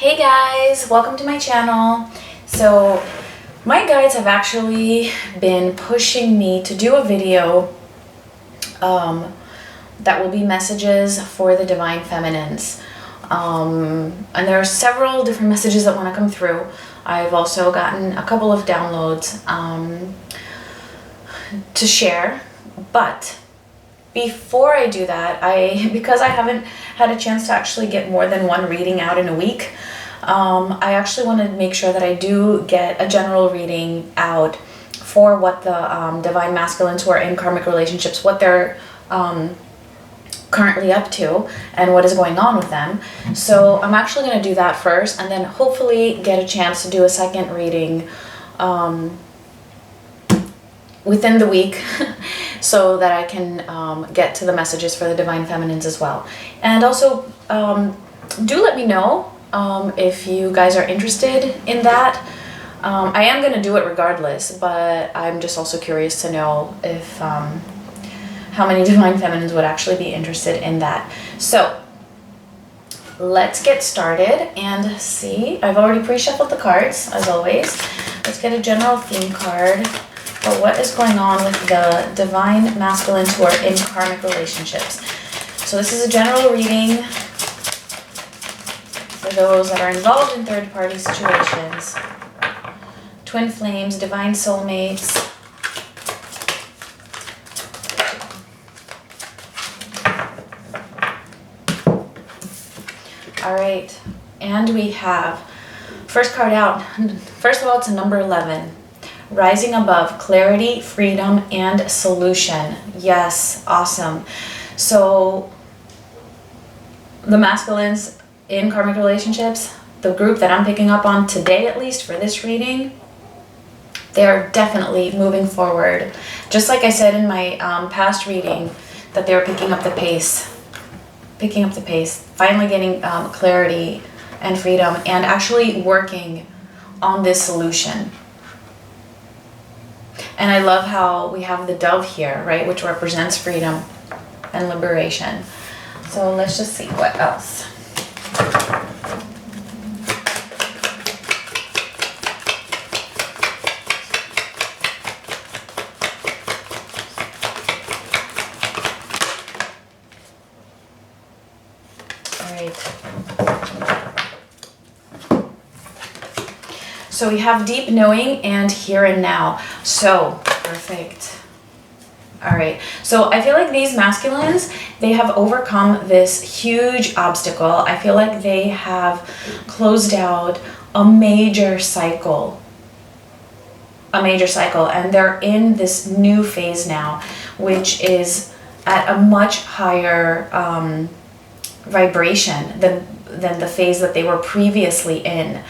Hey guys, welcome to my channel. So my guides have actually been pushing me to do a video that will be messages for the divine feminines. And there are several different messages that want to come through. I've also gotten a couple of downloads to share, but before I do that, because I haven't had a chance to actually get more than one reading out in a week, I actually want to make sure that I do get a general reading out for what the divine masculines who are in karmic relationships, what they're currently up to and what is going on with them. So I'm actually going to do that first and then hopefully get a chance to do a second reading within the week so that I can get to the messages for the divine feminines as well. And also do let me know if you guys are interested in that. I am going to do it regardless, but I'm just also curious to know if how many divine feminines would actually be interested in that. So let's get started and see. I've already pre-shuffled the cards as always. Let's get a general theme card for what is going on with the divine masculines who are in karmic relationships. So this is a general reading for those that are involved in third-party situations, twin flames, divine soulmates. All right, and we have first card out. First of all, it's a number 11. Rising above, clarity, freedom, and solution. Yes, awesome. So the masculines in karmic relationships, the group that I'm picking up on today, at least for this reading, they are definitely moving forward. Just like I said in my past reading, that they were picking up the pace, finally getting clarity and freedom and actually working on this solution. And I love how we have the dove here, right, which represents freedom and liberation. So let's just see what else. All right. So we have deep knowing and here and now. So perfect. All right. So I feel like these masculines, they have overcome this huge obstacle. I feel like they have closed out a major cycle, and they're in this new phase now, which is at a much higher vibration than the phase that they were previously in.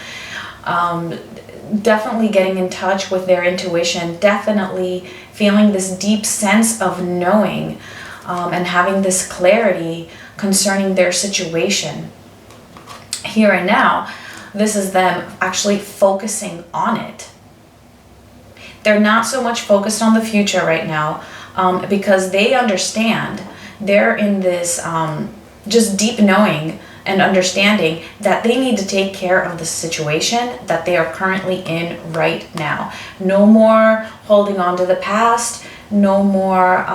Definitely getting in touch with their intuition, definitely feeling this deep sense of knowing and having this clarity concerning their situation. Here and now, this is them actually focusing on it. They're not so much focused on the future right now because they understand they're in this just deep knowing and understanding that they need to take care of the situation that they are currently in right now. No more holding on to the past, no more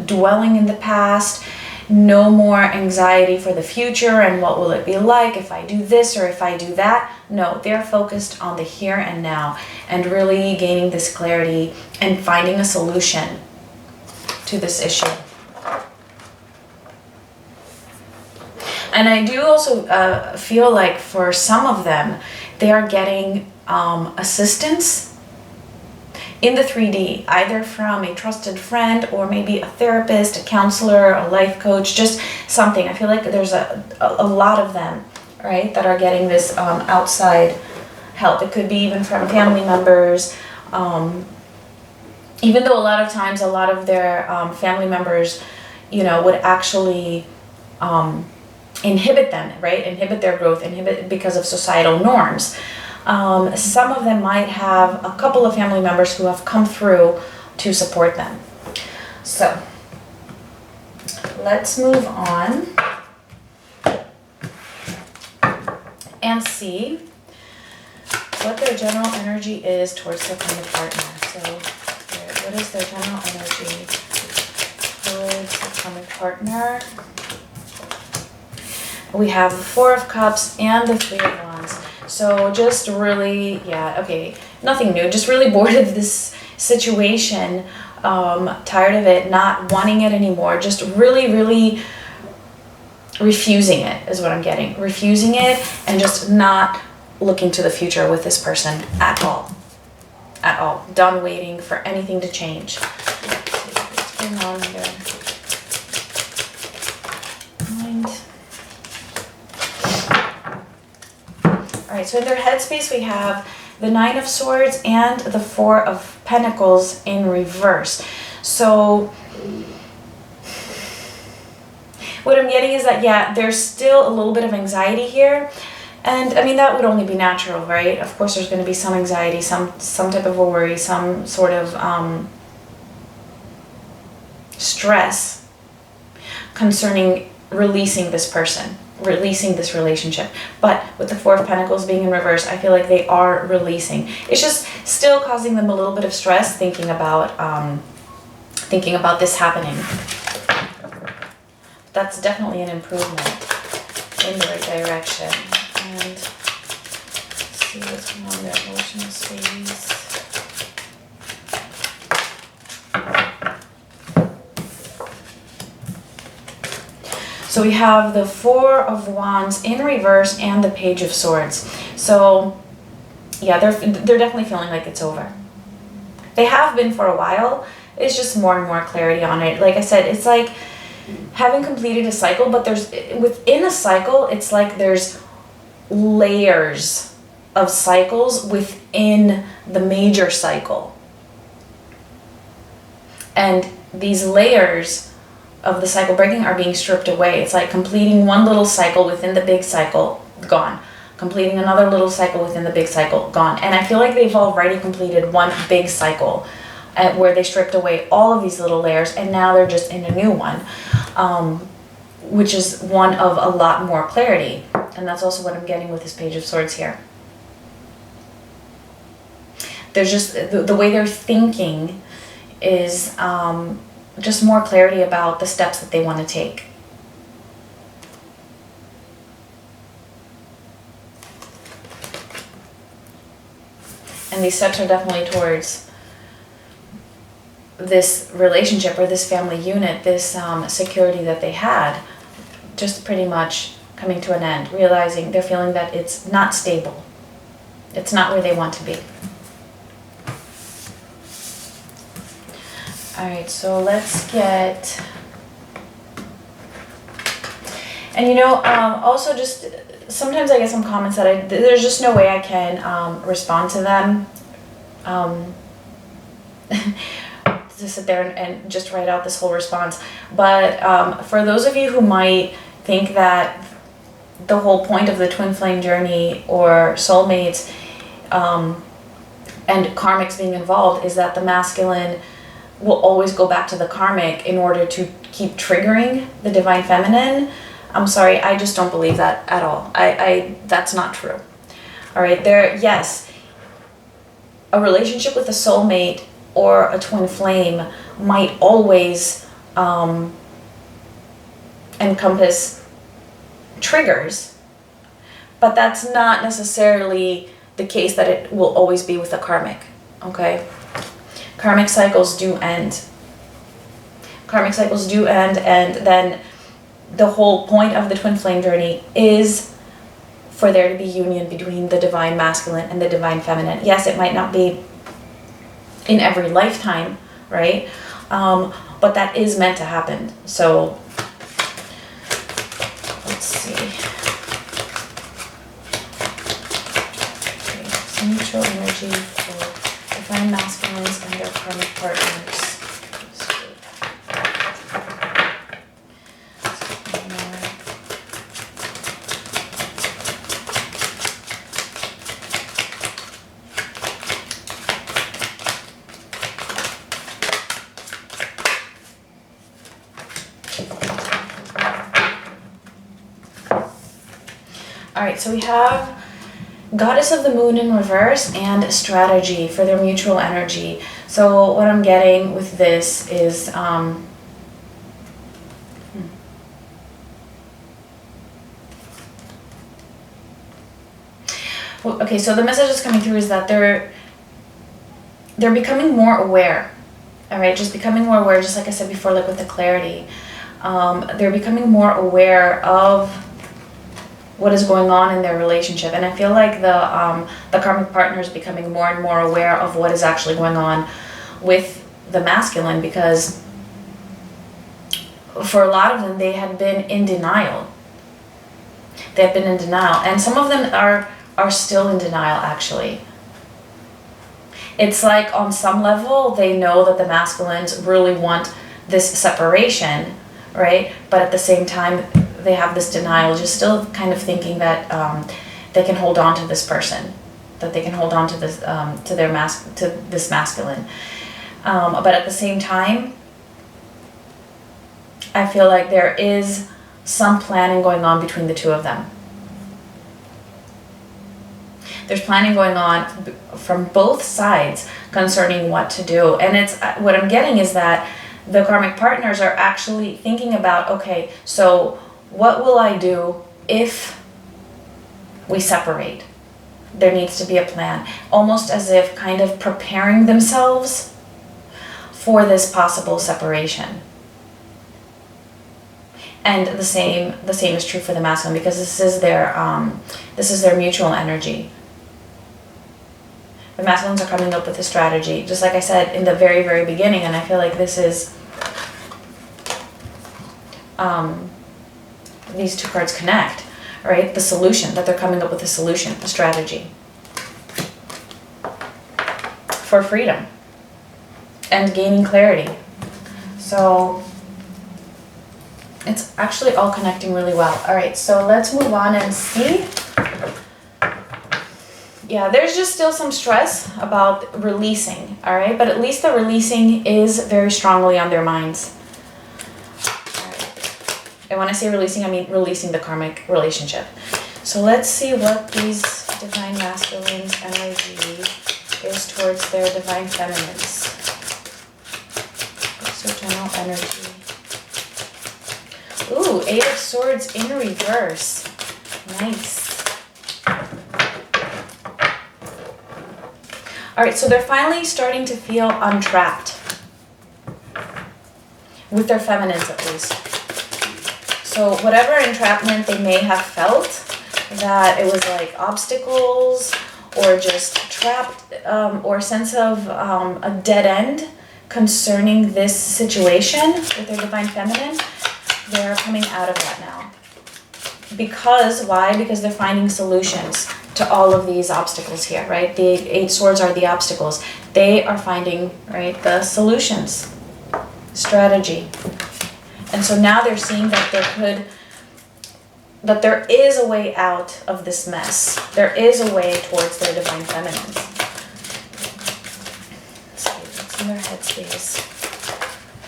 dwelling in the past, no more anxiety for the future and what will it be like if I do this or if I do that. No, they're focused on the here and now and really gaining this clarity and finding a solution to this issue. And I do also feel like for some of them, they are getting assistance in the 3D, either from a trusted friend or maybe a therapist, a counselor, a life coach, just something. I feel like there's a lot of them, right, that are getting this outside help. It could be even from family members, even though a lot of times a lot of their family members, you know, would actually inhibit them, right? Inhibit their growth, inhibit because of societal norms. Some of them might have a couple of family members who have come through to support them. So let's move on. and see what their general energy is towards their karmic partner. So what is their general energy towards the karmic partner? We have the Four of Cups and the Three of Wands. So just really, yeah, okay, nothing new. Just really bored of this situation, tired of it, not wanting it anymore. Just really, really refusing it is what I'm getting. Refusing it and just not looking to the future with this person at all. At all. Done waiting for anything to change. Let's see what's going on here. Mind. Alright, so in their headspace we have the Nine of Swords and the Four of Pentacles in reverse. So what I'm getting is that, yeah, there's still a little bit of anxiety here. And I mean, that would only be natural, right? Of course, there's going to be some anxiety, some type of a worry, some sort of stress concerning releasing this person, releasing this relationship. But with the Four of Pentacles being in reverse, I feel like they are releasing. It's just still causing them a little bit of stress thinking about this happening. That's definitely an improvement in the right direction. And let's see what's going on in their emotional space. So we have the Four of Wands in reverse and the Page of Swords. So yeah, they're definitely feeling like it's over. They have been for a while. It's just more and more clarity on it. Like I said, it's like having completed a cycle, but within a cycle, it's like there's layers of cycles within the major cycle. And these layers of the cycle breaking are being stripped away. It's like completing one little cycle within the big cycle, gone. Completing another little cycle within the big cycle, gone. And I feel like they've already completed one big cycle where they stripped away all of these little layers, and now they're just in a new one, which is one of a lot more clarity. And that's also what I'm getting with this Page of Swords here. There's just, the way they're thinking is just more clarity about the steps that they want to take. And these steps are definitely towards this relationship or this family unit, this security that they had, just pretty much coming to an end, realizing they're feeling that it's not stable. It's not where they want to be. All right, so let's get, and you know, also just sometimes I get some comments that there's just no way I can respond to them. To sit there and just write out this whole response. But for those of you who might think that the whole point of the twin flame journey or soulmates and karmics being involved is that the masculine will always go back to the karmic in order to keep triggering the divine feminine, I'm sorry, I just don't believe that at all. That's not true. All right, yes, a relationship with a soulmate or a twin flame might always encompass triggers, but that's not necessarily the case that it will always be with a karmic, okay? Karmic cycles do end. Karmic cycles do end, and then the whole point of the twin flame journey is for there to be union between the divine masculine and the divine feminine. Yes, it might not be in every lifetime, right? But that is meant to happen. So let's see. Okay, so neutral energy for divine masculines and their karmic partners. All right, so we have Goddess of the Moon in reverse and strategy for their mutual energy. So what I'm getting with this is okay, so the message that's coming through is that they're becoming more aware. All right, just becoming more aware, just like I said before, like with the clarity. They're becoming more aware of what is going on in their relationship, and I feel like the karmic partner is becoming more and more aware of what is actually going on with the masculine, because for a lot of them they had been in denial. They have been in denial, and some of them are still in denial actually. It's like on some level they know that the masculines really want this separation, right? But at the same time they have this denial, just still kind of thinking that they can hold on to this person, that they can hold on to this to this masculine. But at the same time, I feel like there is some planning going on between the two of them. There's planning going on from both sides concerning what to do. And it's what I'm getting is that the karmic partners are actually thinking about, okay, so what will I do if we separate? There needs to be a plan, almost as if kind of preparing themselves for this possible separation. And the same is true for the masculine, because this is their mutual energy. The masculines are coming up with a strategy, just like I said in the very, very beginning, and I feel like this is these two cards connect, right? The solution, that they're coming up with a solution, a strategy for freedom and gaining clarity. So it's actually all connecting really well. All right, so let's move on and see. Yeah, there's just still some stress about releasing, all right? But at least the releasing is very strongly on their minds. And when I say releasing, I mean releasing the karmic relationship. So let's see what these divine masculines' energy is towards their divine feminines. What's their general energy? Ooh, 8 of Swords in reverse. Nice. All right, so they're finally starting to feel untrapped. With their feminines, at least. So whatever entrapment they may have felt, that it was like obstacles or just trapped or a sense of a dead end concerning this situation with their divine feminine, they're coming out of that now. Because, why? Because they're finding solutions to all of these obstacles here, right? The 8 swords are the obstacles. They are finding, right, the solutions, strategy. And so now they're seeing that there is a way out of this mess. There is a way towards their divine feminine. Let's see what's in their headspace.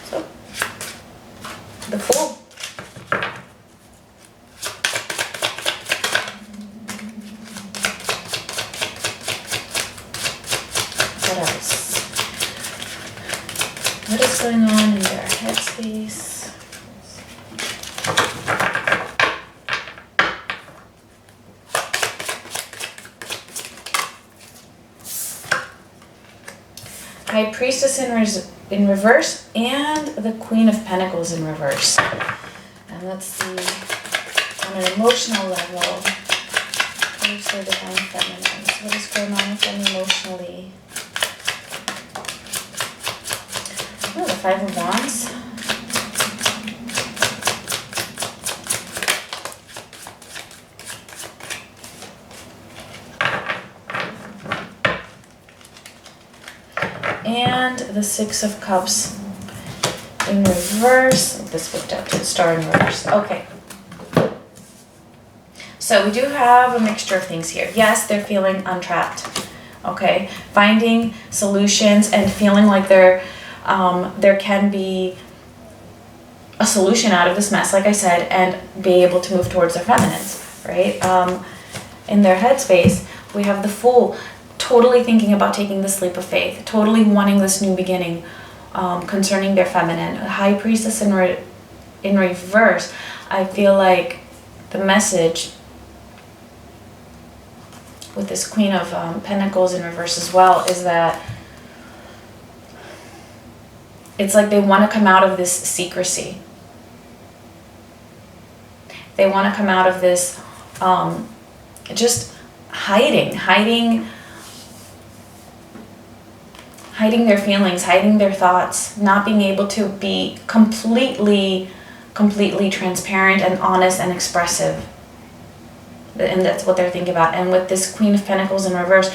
So, the Fool. What else? What is going on in their headspace? High Priestess in reverse and the Queen of Pentacles in reverse. And let's see, on an emotional level, what is their divine feminines? What is going on with them emotionally? Oh, the 5 of Wands. And the 6 of Cups in reverse. This flipped out to the Star in reverse. Okay. So we do have a mixture of things here. Yes, they're feeling untrapped. Okay. Finding solutions and feeling like there can be a solution out of this mess, like I said, and be able to move towards their feminines, right? in their headspace, we have the Fool, totally thinking about taking this leap of faith, totally wanting this new beginning concerning their feminine. High Priestess in reverse, I feel like the message with this Queen of Pentacles in reverse as well is that it's like they want to come out of this secrecy. They want to come out of this just hiding their feelings, hiding their thoughts, not being able to be completely transparent and honest and expressive. And that's what they're thinking about. And with this Queen of Pentacles in reverse,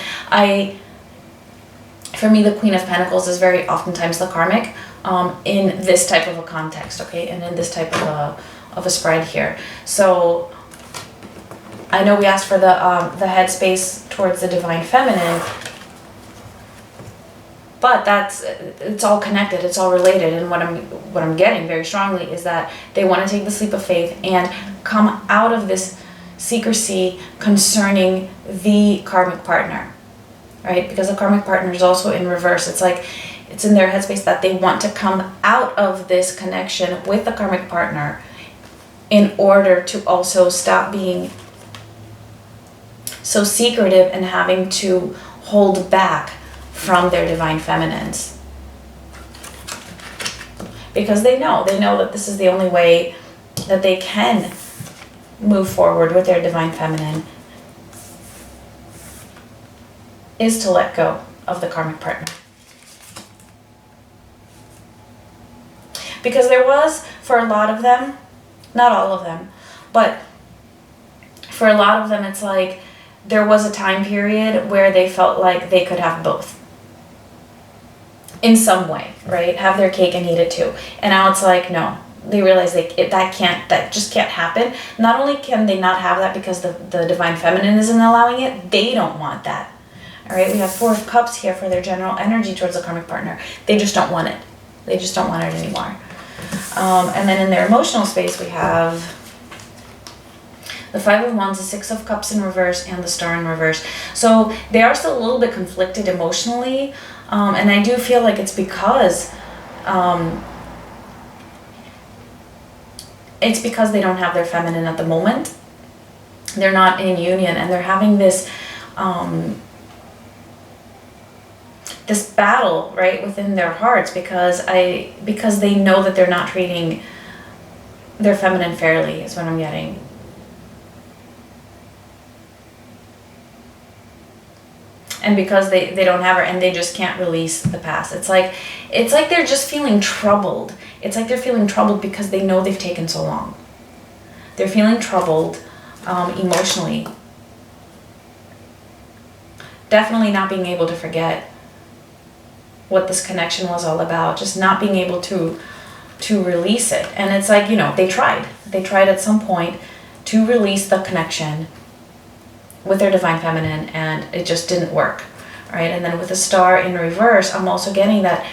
for me, the Queen of Pentacles is very oftentimes the karmic in this type of a context, okay, and in this type of a spread here. So I know we asked for the headspace towards the divine feminine, but it's all connected, it's all related. And what I'm getting very strongly is that they want to take the leap of faith and come out of this secrecy concerning the karmic partner, right? Because the karmic partner is also in reverse. It's like it's in their headspace that they want to come out of this connection with the karmic partner in order to also stop being so secretive and having to hold back from their divine feminines. Because they know that this is the only way that they can move forward with their divine feminine, is to let go of the karmic partner. Because there was, for a lot of them, not all of them, but for a lot of them, it's like there was a time period where they felt like they could have both in some way, right? Have their cake and eat it too. And now it's like, no, they realize that just can't happen. Not only can they not have that because the divine feminine isn't allowing it, they don't want that. All right, we have Four of Cups here for their general energy towards the karmic partner. They just don't want it. They just don't want it anymore. And then in their emotional space, we have the Five of Wands, the Six of Cups in reverse, and the Star in reverse. So they are still a little bit conflicted emotionally. And I do feel like it's because they don't have their feminine at the moment. They're not in union, and they're having this this battle, right, within their hearts because they know that they're not treating their feminine fairly, is what I'm getting. And because they don't have her, and they just can't release the past. It's like they're just feeling troubled. It's like they're feeling troubled because they know they've taken so long. They're feeling troubled emotionally. Definitely not being able to forget what this connection was all about. Just not being able to release it. And it's like, they tried. They tried at some point to release the connection with their divine feminine, and it just didn't work, right? And then with the Star in reverse, I'm also getting that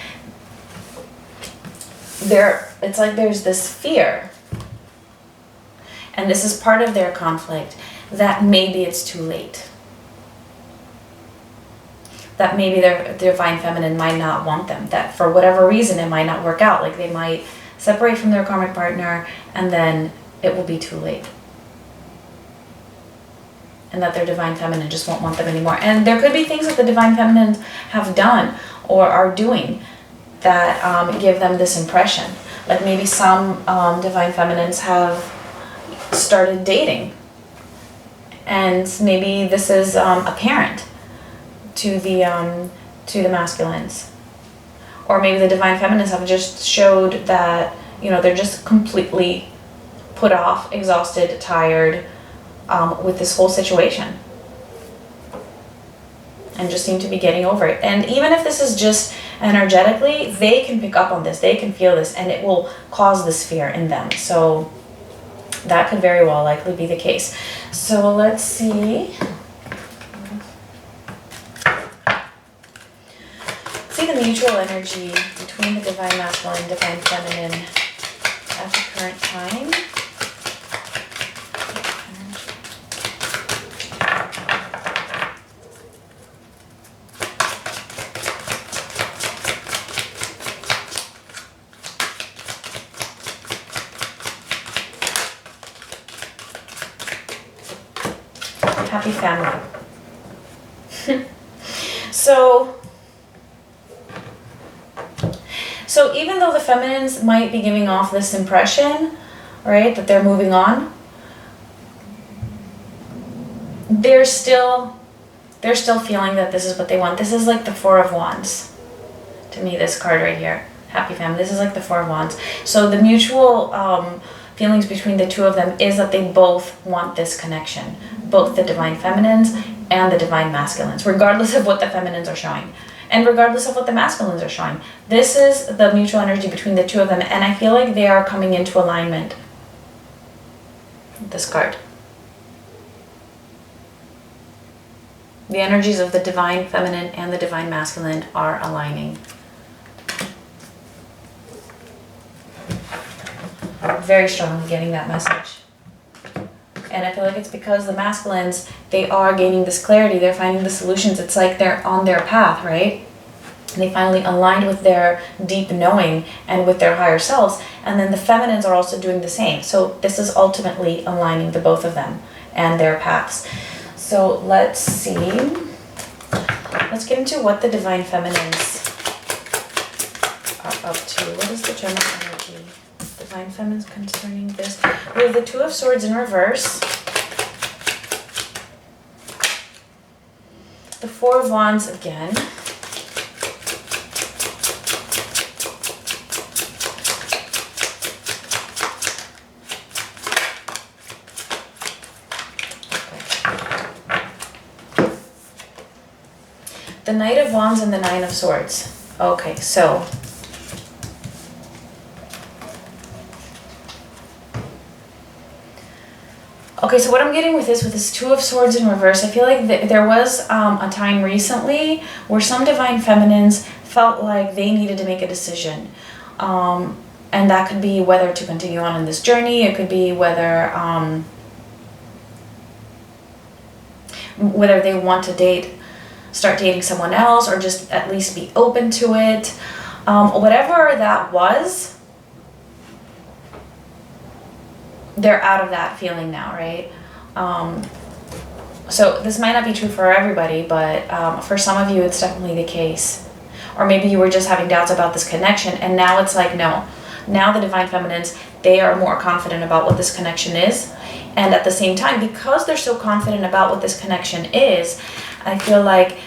it's like there's this fear, and this is part of their conflict, that maybe it's too late, that maybe their divine feminine might not want them, that for whatever reason it might not work out, like they might separate from their karmic partner and then it will be too late. And that their divine feminine just won't want them anymore. And there could be things that the divine feminine have done or are doing that give them this impression. Like maybe some divine feminines have started dating, and maybe this is apparent to the masculines. Or maybe the divine feminines have just showed that, they're just completely put off, exhausted, tired, with this whole situation, and just seem to be getting over it. And even if this is just energetically, they can pick up on this, they can feel this, and it will cause this fear in them. So that could very well likely be the case. So let's see. See the mutual energy between the divine masculine and divine feminine at the current time. Happy family. So even though the feminines might be giving off this impression, right, that they're moving on, they're still feeling that this is what they want. This is like the Four of Wands. To me, this card right here, happy family, this is like the Four of Wands. So the mutual feelings between the two of them is that they both want this connection, both the divine feminines and the divine masculines, regardless of what the feminines are showing and regardless of what the masculines are showing. This is the mutual energy between the two of them, and I feel like they are coming into alignment. This card. The energies of the divine feminine and the divine masculine are aligning. Very strongly getting that message. And I feel like it's because the masculines, they are gaining this clarity, they're finding the solutions. It's like they're on their path, right? They finally aligned with their deep knowing and with their higher selves. And then the feminines are also doing the same. So this is ultimately aligning the both of them and their paths. So let's see. Let's get into what the divine feminines are up to. What is the general energy? Divine feminines concerning this. We have the Two of Swords in reverse. The Four of Wands again. The Knight of Wands and the Nine of Swords. Okay, so what I'm getting with this Two of Swords in reverse, I feel like there was a time recently where some divine feminines felt like they needed to make a decision. And that could be whether to continue on in this journey. It could be whether they want to start dating someone else, or just at least be open to it. Whatever that was, they're out of that feeling now, right? So this might not be true for everybody, but for some of you, it's definitely the case. Or maybe you were just having doubts about this connection, and now it's like, no. Now the divine feminines, they are more confident about what this connection is. And at the same time, because they're so confident about what this connection is, I feel like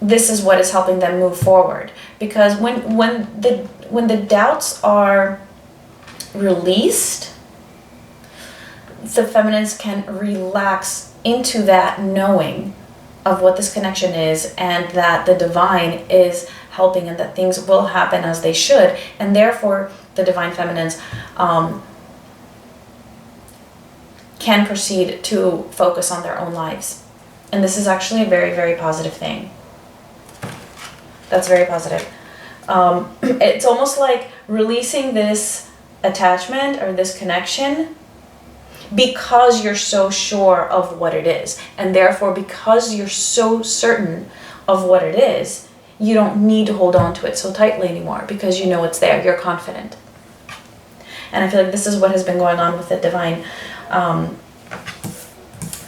this is what is helping them move forward. Because when the doubts are released, the feminines can relax into that knowing of what this connection is, and that the divine is helping, and that things will happen as they should, and therefore the divine feminines can proceed to focus on their own lives. And this is actually a very, very positive thing. That's very positive. It's almost like releasing this attachment or this connection because you're so sure of what it is. And therefore, because you're so certain of what it is, you don't need to hold on to it so tightly anymore, because you know it's there. You're confident. And I feel like this is what has been going on with the divine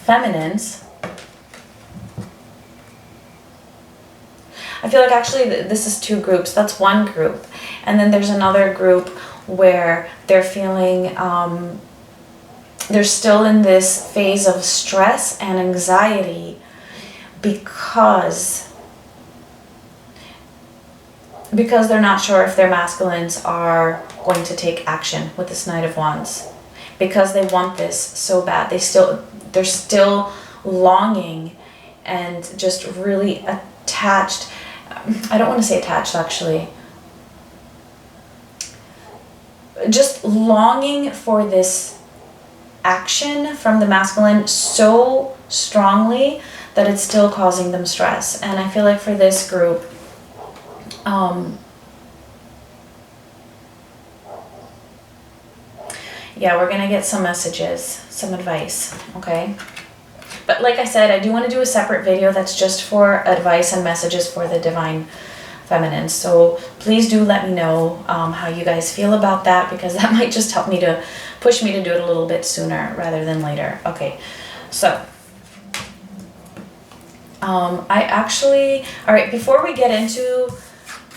feminines. I feel like actually this is two groups. That's one group. And then there's another group where they're feeling, they're still in this phase of stress and anxiety because they're not sure if their masculines are going to take action with this Knight of Wands. Because they want this so bad. They're still longing and just really attached. I don't want to say attached, actually. Just longing for this action from the masculine so strongly that it's still causing them stress. And I feel like for this group, yeah, we're gonna get some messages, some advice, okay? But like I said, I do want to do a separate video that's just for advice and messages for the divine feminines. So please do let me know how you guys feel about that, because that might just help me to push me to do it a little bit sooner rather than later. Okay, so I actually, all right, before we get into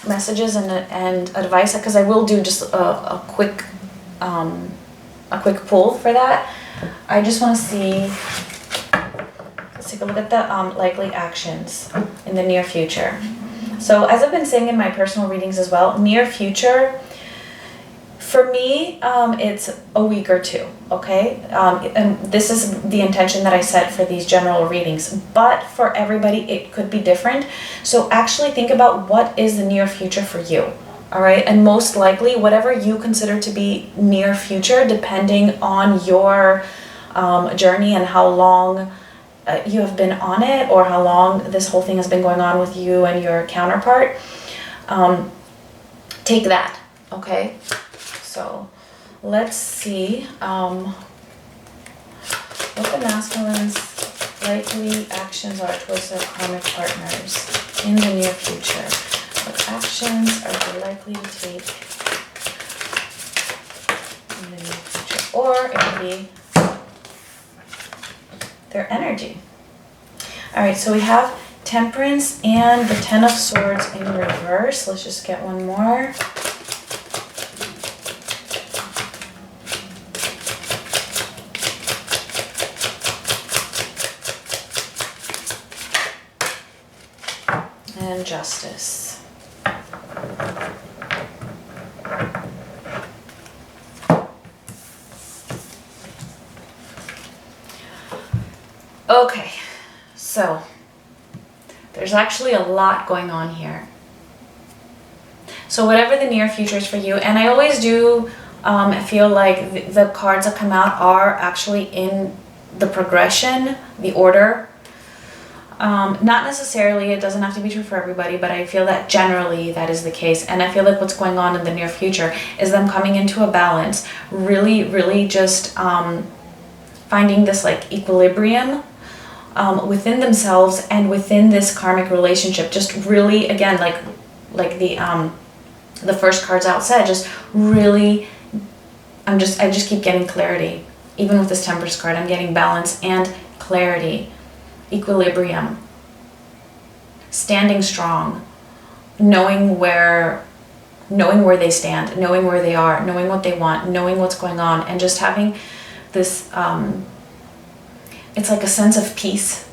messages and advice, because I will do just a quick pull for that, I just want to see, let's take a look at the likely actions in the near future. So as I've been saying in my personal readings as well, near future, for me, it's a week or two, okay? And this is the intention that I set for these general readings, but for everybody, it could be different. So actually think about what is the near future for you, all right? And most likely, whatever you consider to be near future, depending on your journey and how long you have been on it, or how long this whole thing has been going on with you and your counterpart, take that, okay? So let's see what the masculine's likely actions are towards their karmic partners in the near future. What actions are they likely to take in the near future? Or it could be their energy. All right, so we have Temperance and the Ten of Swords in reverse. Let's just get one more. And Justice. Okay, so there's actually a lot going on here. So whatever the near future is for you, and I always do feel like the cards that come out are actually in the progression, the order. Not necessarily, it doesn't have to be true for everybody, but I feel that generally that is the case. And I feel like what's going on in the near future is them coming into a balance, really just finding this like equilibrium within themselves and within this karmic relationship. Just really, again, like the first cards out said, just really, I just keep getting clarity. Even with this Temperance card, I'm getting balance and clarity, equilibrium, standing strong, knowing where they stand, knowing where they are, knowing what they want, knowing what's going on, and just having this it's like a sense of peace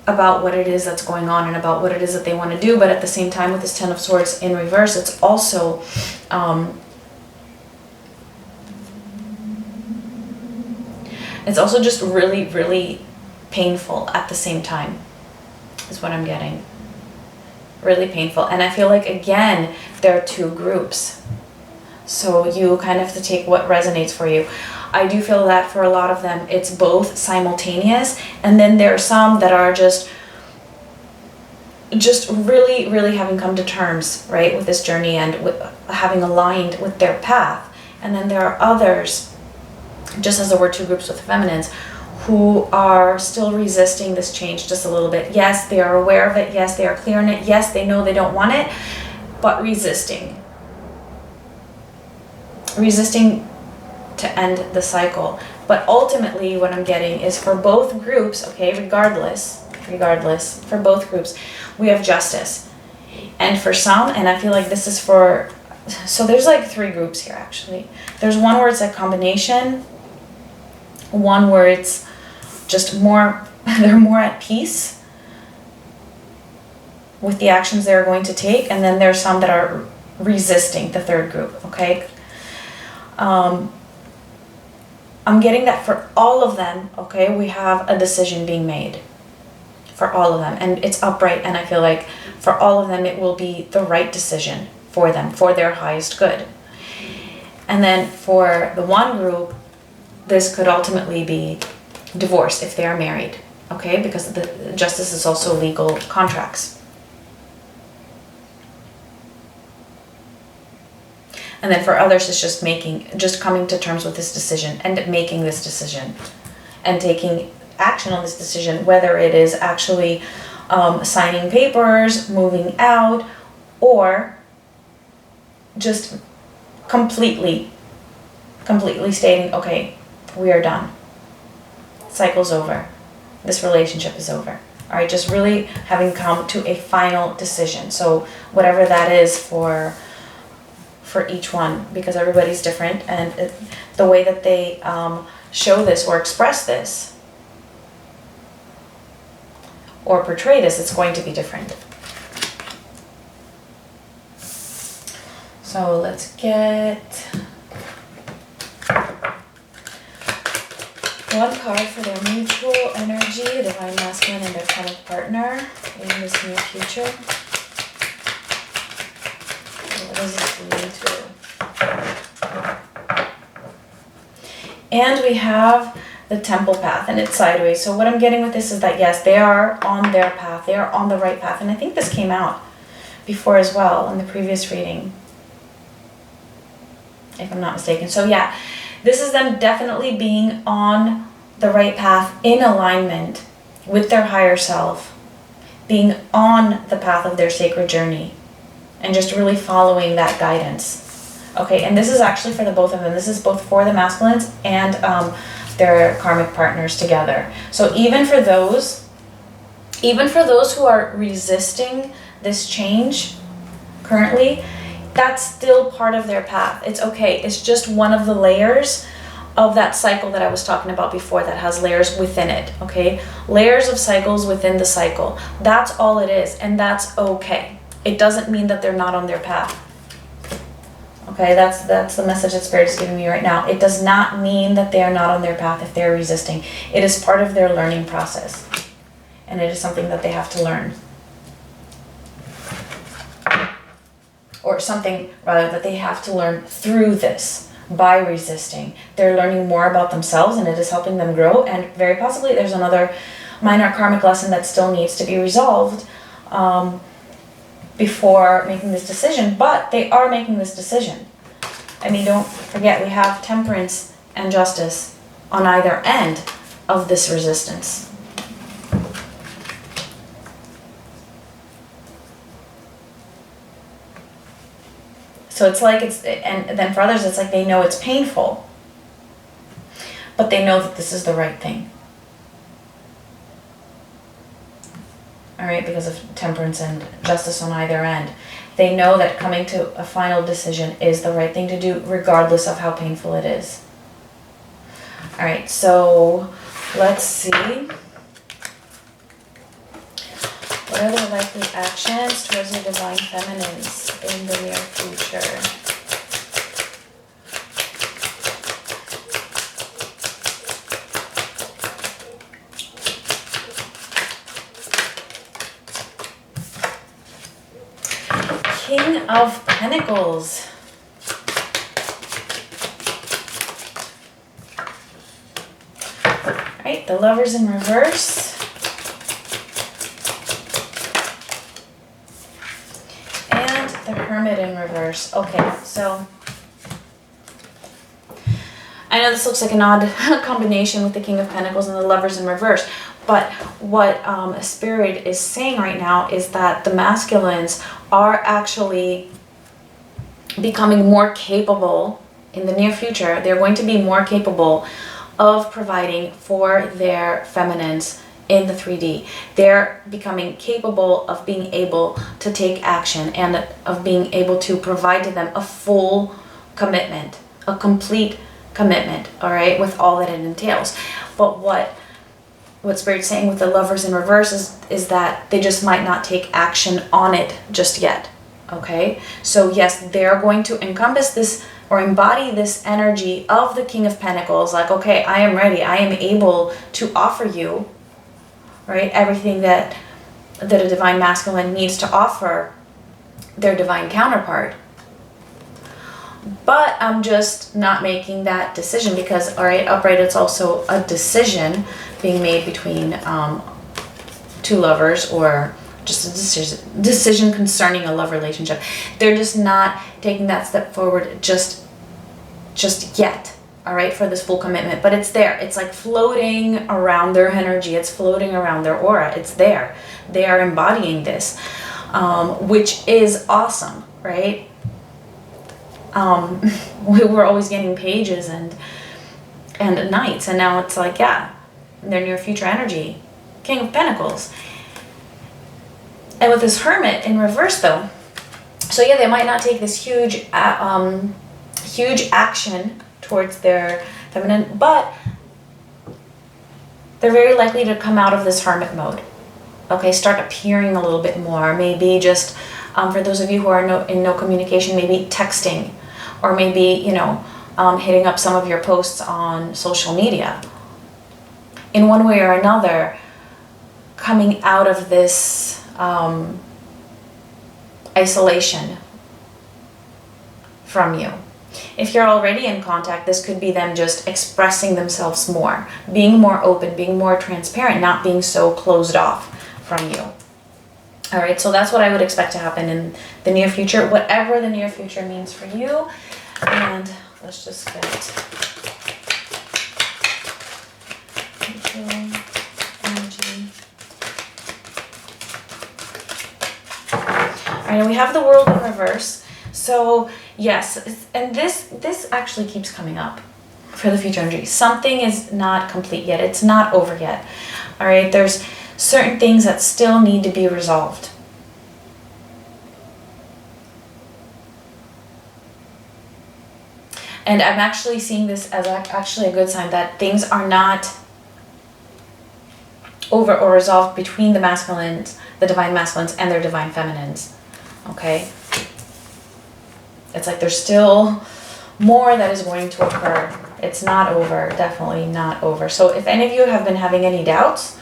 about what it is that's going on and about what it is that they want to do. But at the same time, with this Ten of Swords in reverse, it's also just really painful at the same time, is what I'm getting. Really painful. And I feel like, again, there are two groups. So you kind of have to take what resonates for you. I do feel that for a lot of them, it's both simultaneous. And then there are some that are just really having come to terms, right, with this journey and with having aligned with their path. And then there are others, just as there were two groups with the feminines, who are still resisting this change just a little bit. Yes, they are aware of it. Yes, they are clear on it. Yes, they know they don't want it, but resisting to end the cycle. But ultimately what I'm getting is for both groups, okay, regardless, for both groups, we have justice. And for some, and I feel like this is for, so there's like three groups here actually. There's one where it's a combination, one where it's just more, they're more at peace with the actions they're going to take, and then there's some that are resisting, the third group, okay? I'm getting that for all of them, okay, we have a decision being made. For all of them, and it's upright, and I feel like for all of them it will be the right decision for them, for their highest good. And then for the one group, this could ultimately be divorce if they are married, okay, because the justice is also legal contracts. And then for others, it's just coming to terms with this decision and making this decision and taking action on this decision, whether it is actually signing papers, moving out, or just completely stating, okay, we are done. Cycle's over. This relationship is over. All right, just really having come to a final decision. So whatever that is for each one, because everybody's different, and the way that they show this or express this or portray this, it's going to be different. So let's get one card for their mutual energy, divine masculine and their karmic partner in this near future. What does this lead to? And we have the temple path, and it's sideways. So what I'm getting with this is that, yes, they are on their path. They are on the right path. And I think this came out before as well in the previous reading, if I'm not mistaken. So yeah, this is them definitely being on the right path, in alignment with their higher self, being on the path of their sacred journey, and just really following that guidance. Okay, and this is actually for the both of them. This is both for the masculines and their karmic partners together. So even for those who are resisting this change currently, that's still part of their path. It's okay. It's just one of the layers of that cycle that I was talking about before that has layers within it, okay? Layers of cycles within the cycle. That's all it is, and that's okay. It doesn't mean that they're not on their path. Okay, that's the message that Spirit is giving me right now. It does not mean that they are not on their path if they're resisting. It is part of their learning process, and it is something that they have to learn. Or something, rather, that they have to learn through this, by resisting. They're learning more about themselves, and it is helping them grow, and very possibly there's another minor karmic lesson that still needs to be resolved before making this decision, but they are making this decision. I mean, don't forget, we have temperance and justice on either end of this resistance. So it's like and then for others, it's like they know it's painful, but they know that this is the right thing. All right, because of temperance and justice on either end. They know that coming to a final decision is the right thing to do, regardless of how painful it is. All right, so let's see. What are the likely actions towards the divine feminines in the near future? King of Pentacles. All right, the Lovers in reverse. The Hermit in reverse. Okay, so I know this looks like an odd combination with the King of Pentacles and the Lovers in reverse, but what Spirit is saying right now is that the masculines are actually becoming more capable in the near future. They're going to be more capable of providing for their feminines in the 3D. They're becoming capable of being able to take action and of being able to provide to them a full commitment, a complete commitment, all right, with all that it entails. But what Spirit's saying with the Lovers in reverse is that they just might not take action on it just yet, okay? So yes, they're going to encompass this or embody this energy of the King of Pentacles, like, okay, I am ready, I am able to offer you, right, everything that a divine masculine needs to offer their divine counterpart. But I'm just not making that decision because, all right, upright, it's also a decision being made between two lovers, or just a decision concerning a love relationship. They're just not taking that step forward just yet. all right, for this full commitment, but it's there. It's like floating around their energy. It's floating around their aura. It's there. They are embodying this, which is awesome, right? We were always getting pages and knights, and now it's like, yeah, their near future energy, King of Pentacles. And with this Hermit in reverse though, so yeah, they might not take this huge action towards their feminine, but they're very likely to come out of this Hermit mode. Okay, start appearing a little bit more. Maybe just, for those of you who are in no communication, maybe texting, or maybe, you know, hitting up some of your posts on social media. In one way or another, coming out of this isolation from you. If you're already in contact, this could be them just expressing themselves more, being more open, being more transparent, not being so closed off from you. All right, so that's what I would expect to happen in the near future, whatever the near future means for you. And let's just get energy. All right, and we have the World in reverse. So yes, and this actually keeps coming up for the future energy. Something is not complete yet. It's not over yet. All right, there's certain things that still need to be resolved. And I'm actually seeing this as actually a good sign that things are not over or resolved between the masculines, the divine masculines, and their divine feminines. Okay? It's like there's still more that is going to occur. It's not over, definitely not over. So if any of you have been having any doubts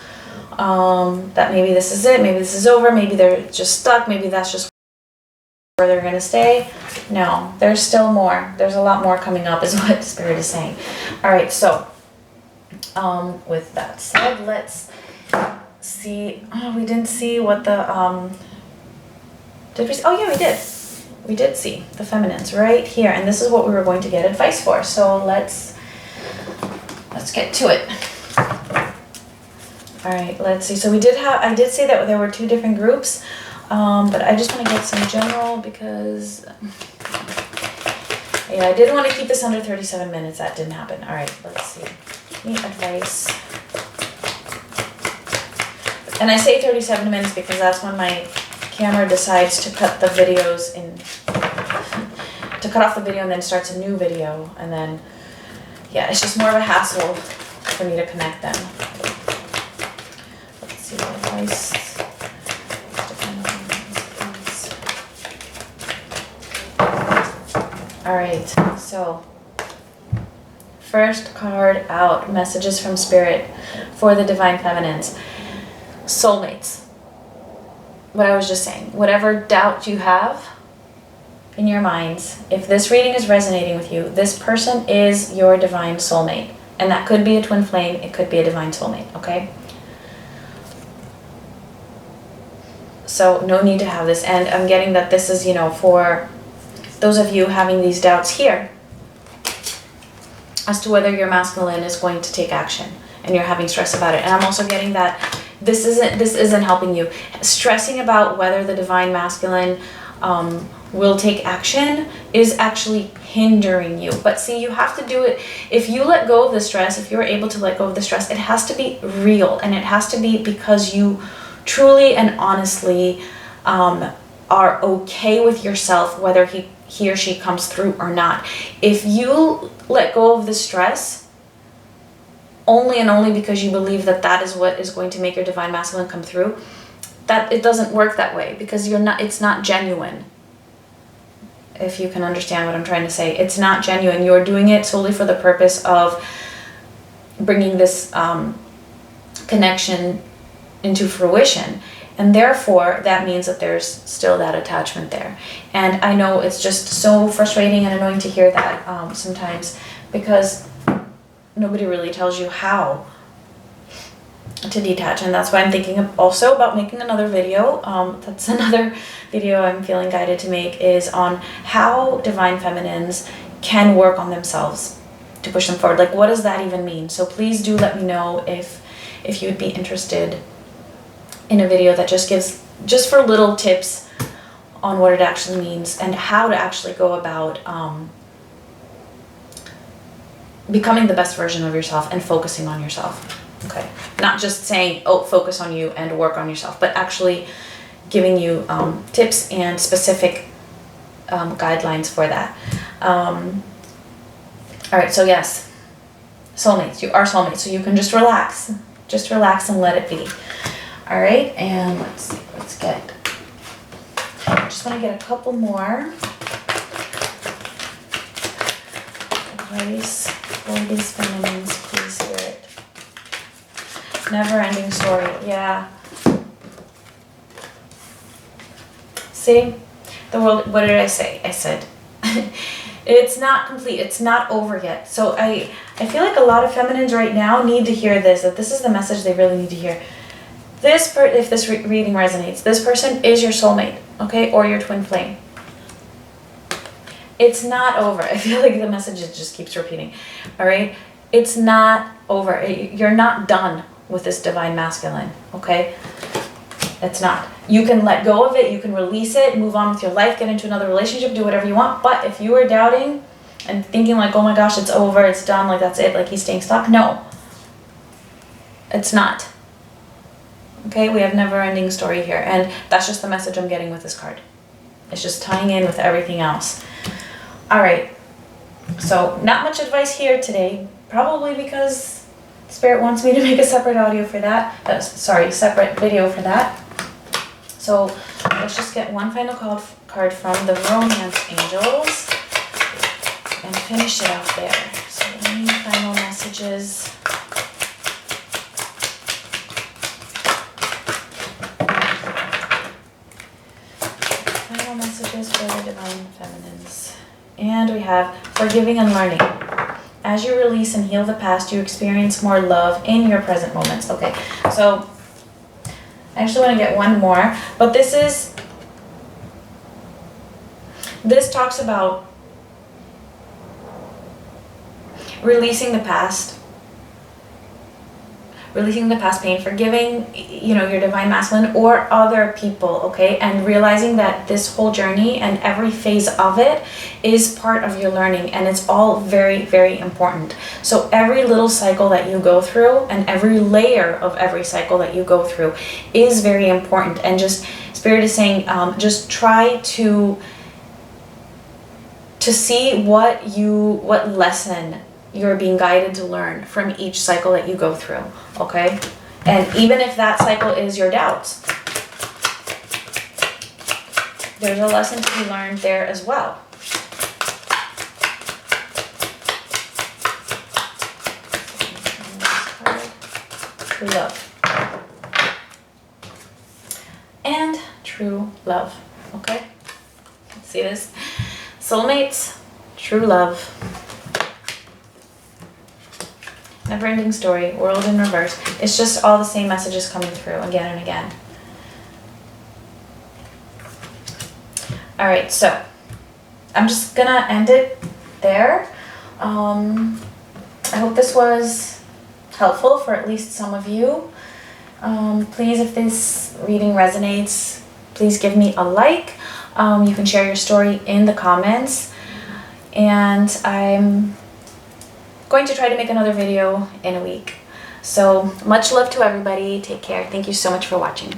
that maybe this is it, maybe this is over, maybe they're just stuck, maybe that's just where they're going to stay. No, there's still more. There's a lot more coming up is what Spirit is saying. All right, so with that said, let's see. Oh, we didn't see what the, did we see? Oh yeah, we did. We did see the feminines right here, and this is what we were going to get advice for. So let's get to it. All right, let's see. So I did say that there were two different groups, but I just want to get some general because, yeah, I did want to keep this under 37 minutes. That didn't happen. All right, let's see. Any advice? And I say 37 minutes because that's when my camera decides to cut the videos to cut off the video and then starts a new video, and then yeah, it's just more of a hassle for me to connect them. Let's see what advice. All right, so first card out, messages from Spirit for the divine feminines. Soulmates. What I was just saying, whatever doubt you have in your minds, if this reading is resonating with you, this person is your divine soulmate. And that could be a twin flame, it could be a divine soulmate, okay? So no need to have this. And I'm getting that this is, you know, for those of you having these doubts here as to whether your masculine is going to take action and you're having stress about it. And I'm also getting that this isn't helping you. Stressing about whether the divine masculine will take action is actually hindering you. But see, you have to do it. If you let go of the stress, if you're able to let go of the stress, it has to be real, and it has to be because you truly and honestly are okay with yourself, whether he or she comes through or not. If you let go of the stress only and only because you believe that that is what is going to make your divine masculine come through, that it doesn't work that way, because it's not genuine. If you can understand what I'm trying to say, it's not genuine. You're doing it solely for the purpose of bringing this connection into fruition. And therefore, that means that there's still that attachment there. And I know it's just so frustrating and annoying to hear that sometimes, because nobody really tells you how to detach. And that's why I'm thinking also about making another video. That's another video I'm feeling guided to make, is on how divine feminines can work on themselves. to push them forward. Like, what does that even mean? So please do let me know if you would be interested in a video that just gives, just for little tips on what it actually means and how to actually go about becoming the best version of yourself and focusing on yourself. Okay, not just saying, oh, focus on you and work on yourself, but actually giving you tips and specific guidelines for that. All right, so yes, soulmates, you are soulmates, so you can just relax and let it be. All right, and let's see, let's get, I just want to get a couple more advice for these feminines, please, Spirit. Never ending story, yeah. See, the world, what did I say? I said, it's not complete, it's not over yet. So I feel like a lot of feminines right now need to hear this, that this is the message they really need to hear. If this reading resonates, this person is your soulmate, okay, or your twin flame. It's not over. I feel like the message just keeps repeating, all right? It's not over. You're not done with this divine masculine, okay? It's not. You can let go of it, you can release it, move on with your life, get into another relationship, do whatever you want. But if you are doubting and thinking like, oh my gosh, it's over, it's done, like that's it, like he's staying stuck, no. It's not. Okay, we have never-ending story here, and that's just the message I'm getting with this card. It's just tying in with everything else. All right, so not much advice here today, probably because Spirit wants me to make a separate audio for that. Separate video for that. So let's just get one final card from the Romance Angels and finish it off there. So any final messages? Final messages for the Divine Feminines. And we have forgiving and learning. As you release and heal the past, you experience more love in your present moments. Okay, so I actually want to get one more, but this talks about releasing the past pain, forgiving, you know, your divine masculine or other people, okay? And realizing that this whole journey and every phase of it is part of your learning, and it's all very, very important. So every little cycle that you go through and every layer of every cycle that you go through is very important. And just, Spirit is saying, just try to see what lesson you're being guided to learn from each cycle that you go through, okay? And even if that cycle is your doubts, there's a lesson to be learned there as well. True love. And true love, okay? See this? Soulmates, true love. Never-ending story, world in reverse. It's just all the same messages coming through again and again. All right, so I'm just gonna end it there. I hope this was helpful for at least some of you. Please, if this reading resonates, please give me a like. You can share your story in the comments, and I'm going to try to make another video in a week. So much love to everybody. Take care. Thank you so much for watching.